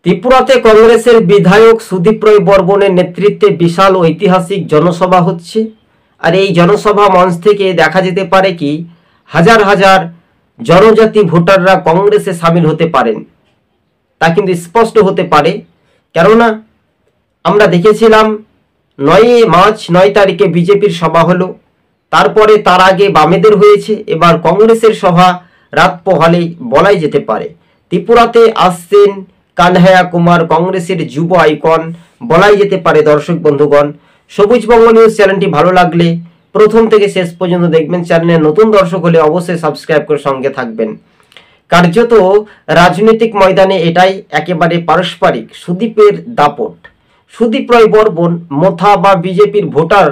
ত্রিপুরাতে কংগ্রেসের বিধায়ক সুদীপ রায় বর্মনের নেতৃত্বে বিশাল ঐতিহাসিক জনসভা হচ্ছে। আর এই জনসভা মঞ্চ থেকে দেখা যেতে পারে কি হাজার হাজার জনজাতি ভোটাররা কংগ্রেসে সামিল হতে পারেন, তা কিন্তু স্পষ্ট হতে পারে। কেননা আমরা দেখেছিলাম 9 মার্চ 9 তারিখে বিজেপির সভা হলো, তারপরে তার আগে বামেদের হয়েছে, এবার কংগ্রেসের সভা রাত পোহালেই বলাই যেতে পারে। ত্রিপুরাতে আসছেন কানহাইয়া কুমার, কংগ্রেসের যুব আইকন বলাই যেতে পারে। দর্শক বন্ধুগণ, সবুজ বঙ্গ নিউজ চ্যানেলটি ভালো লাগলে প্রথম থেকে শেষ পর্যন্ত দেখবেন। চ্যানেলে নতুন দর্শক হলে অবশ্যই সাবস্ক্রাইব করে সঙ্গে থাকবেন। কার্যত রাজনৈতিক ময়দানে এটাই একেবারে পারস্পরিক সুদীপের দাপট। সুদীপ রায় বর্মন মোথা বা বিজেপির ভোটার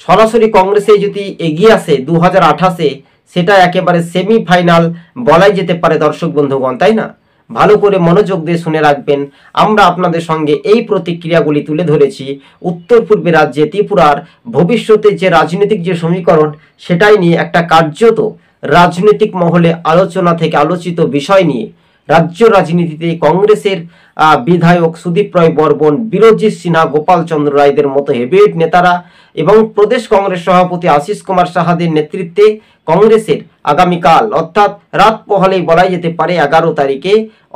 সরাসরি কংগ্রেসে যদি এগিয়ে আসে 2028-এ, সেটা একেবারে সেমিফাইনাল বলাই যেতে পারে। দর্শক বন্ধুগণ, তাই না? ভালো করে মনোযোগ দিয়ে শুনে রাখবেন। আমরা আপনাদের সঙ্গে এই প্রতিক্রিয়াগুলি তুলে ধরেছি উত্তর পূর্বে রাজ্যে ত্রিপুরার ভবিষ্যতের যে রাজনৈতিক যে সমীকরণ, সেটাই নিয়ে একটা কার্যত রাজনৈতিক মহলে আলোচনা থেকে আলোচিত বিষয় নিয়ে রাজ্য রাজনীতিতে কংগ্রেসের বিধায়ক সুদীপ রায় বর্মন, বিরোজিৎ সিনহা, গোপাল চন্দ্র রায়দের মতো হেভিওয়েট নেতারা এবং প্রদেশ কংগ্রেস সভাপতি আশিস কুমার সাহাদের নেতৃত্বে কংগ্রেসের আগামীকাল অর্থাৎ রাত পোহালেই বলাই যেতে পারে 11 তারিখে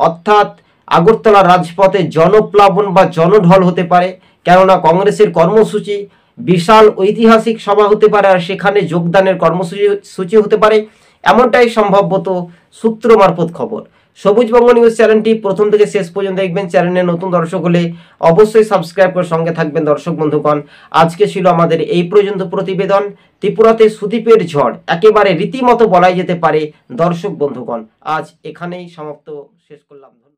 অর্থাৎ আগরতলা রাজপথে জনপ্লাবন বা জনঢল হতে পারে। কেননা কংগ্রেসের কর্মসূচি বিশাল ঐতিহাসিক সভা হতে পারে, আর সেখানে যোগদানের কর্মসূচি হতে পারে, এমনটাই সম্ভবত সূত্র মারফত খবর। সবুজ বঙ্গ নিউজ চ্যানেলটি প্রথম থেকে শেষ পর্যন্ত দেখবেন। চ্যানেলে নতুন দর্শক হলে অবশ্যই সাবস্ক্রাইব করে সঙ্গে থাকবেন। দর্শক বন্ধুগণ, আজকে ছিল আমাদের এই পর্যন্ত প্রতিবেদন। ত্রিপুরাতে সুদীপের ঝড় একেবারে রীতিমতো বলাই যেতে পারে। দর্শক বন্ধুগণ, আজ এখানেই সমাপ্ত শেষ করলাম।